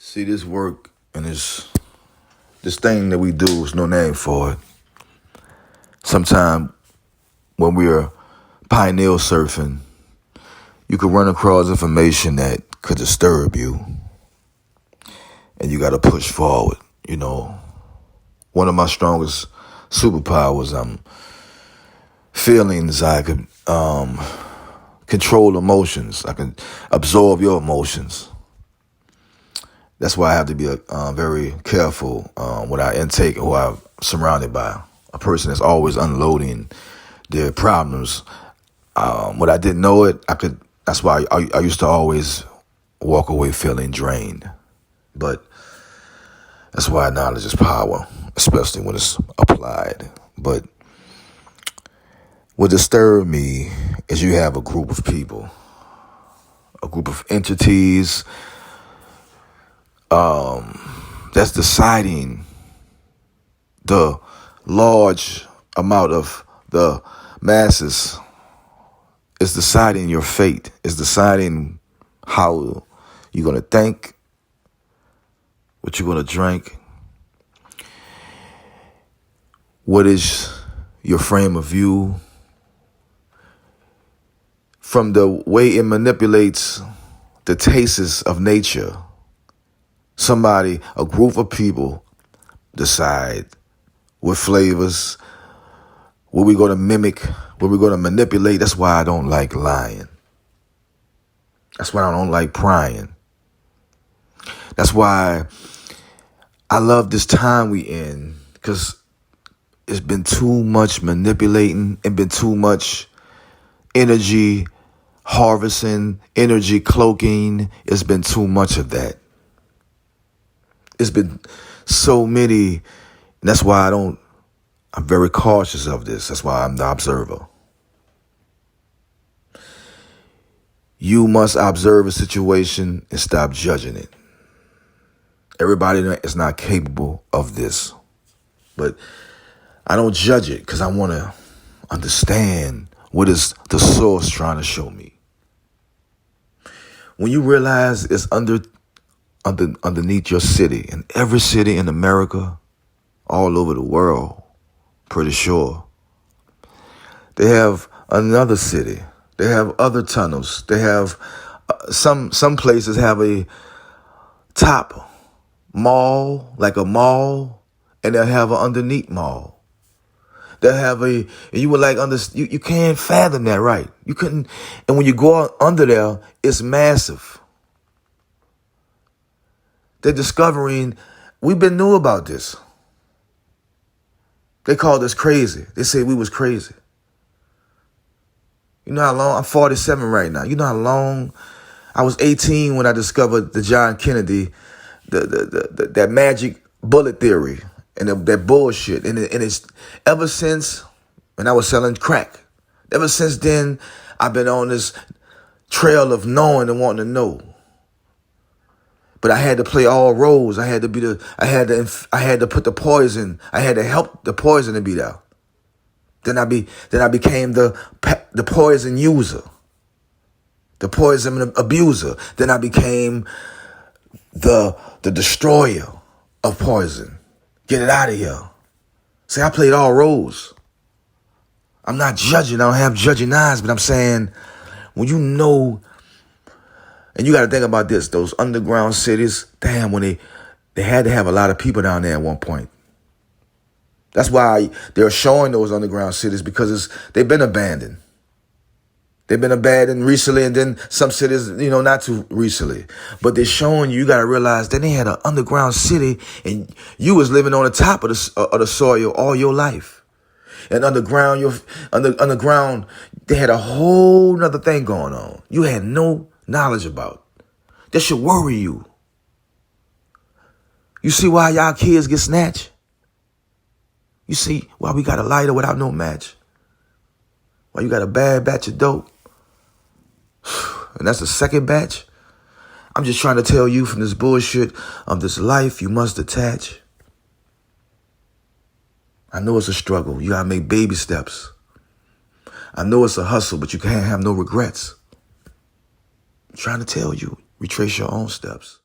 See, this work and this thing that we do is no name for it. Sometimes when we're pioneer surfing, you could run across information that could disturb you, and you got to push forward. You know, one of my strongest superpowers, feelings. I could control emotions. I can absorb your emotions. That's why I have to be very careful with our intake and who I'm surrounded by. A person that's always unloading their problems. When I didn't know it, that's why I used to always walk away feeling drained. But that's why knowledge is power, especially when it's applied. But what disturbed me is you have a group of people, a group of entities that's deciding the large amount of the masses. It's deciding your fate. It's deciding how you're going to think, what you're going to drink, what is your frame of view, from the way it manipulates the tastes of nature. A group of people decide what flavors, what we're going to mimic, what we're going to manipulate. That's why I don't like lying. That's why I don't like prying. That's why I love this time we in, because it's been too much manipulating and been too much energy harvesting, energy cloaking. It's been too much of that. It's been so many, and that's why I'm very cautious of this. That's why I'm the observer. You must observe a situation and stop judging it. Everybody is not capable of this. But I don't judge it because I want to understand what is the source trying to show me. When you realize it's underneath your city, in every city in America, all over the world, pretty sure, they have another city. They have other tunnels. They have some places have a top mall, like a mall, and they'll have an underneath mall. They'll have and you would like you can't fathom that, right? You couldn't, and when you go under there, it's massive. They're discovering, we've been new about this. They called us crazy. They said we was crazy. You know how long? I'm 47 right now. You know how long? I was 18 when I discovered the John Kennedy, that magic bullet theory and that bullshit. And it's ever since, and I was selling crack. Ever since then, I've been on this trail of knowing and wanting to know. But I had to play all roles. I had to put the poison. I had to help the poison to be there. Then I became the poison user, the poison abuser. Then I became the destroyer of poison. Get it out of here. See, I played all roles. I'm not judging. I don't have judging eyes, but I'm saying, when you know. And you got to think about this, those underground cities, damn, when they had to have a lot of people down there at one point. That's why they're showing those underground cities, because they've been abandoned. They've been abandoned recently, and then some cities, not too recently. But they're showing you got to realize that they had an underground city, and you was living on the top of the soil all your life. And underground, they had a whole nother thing going on. You had no knowledge about. That should worry you. You see why y'all kids get snatched? You see why we got a lighter without no match? Why you got a bad batch of dope? And that's the second batch? I'm just trying to tell you, from this bullshit of this life, you must detach. I know it's a struggle. You gotta make baby steps. I know it's a hustle, but you can't have no regrets. I'm trying to tell you, retrace your own steps.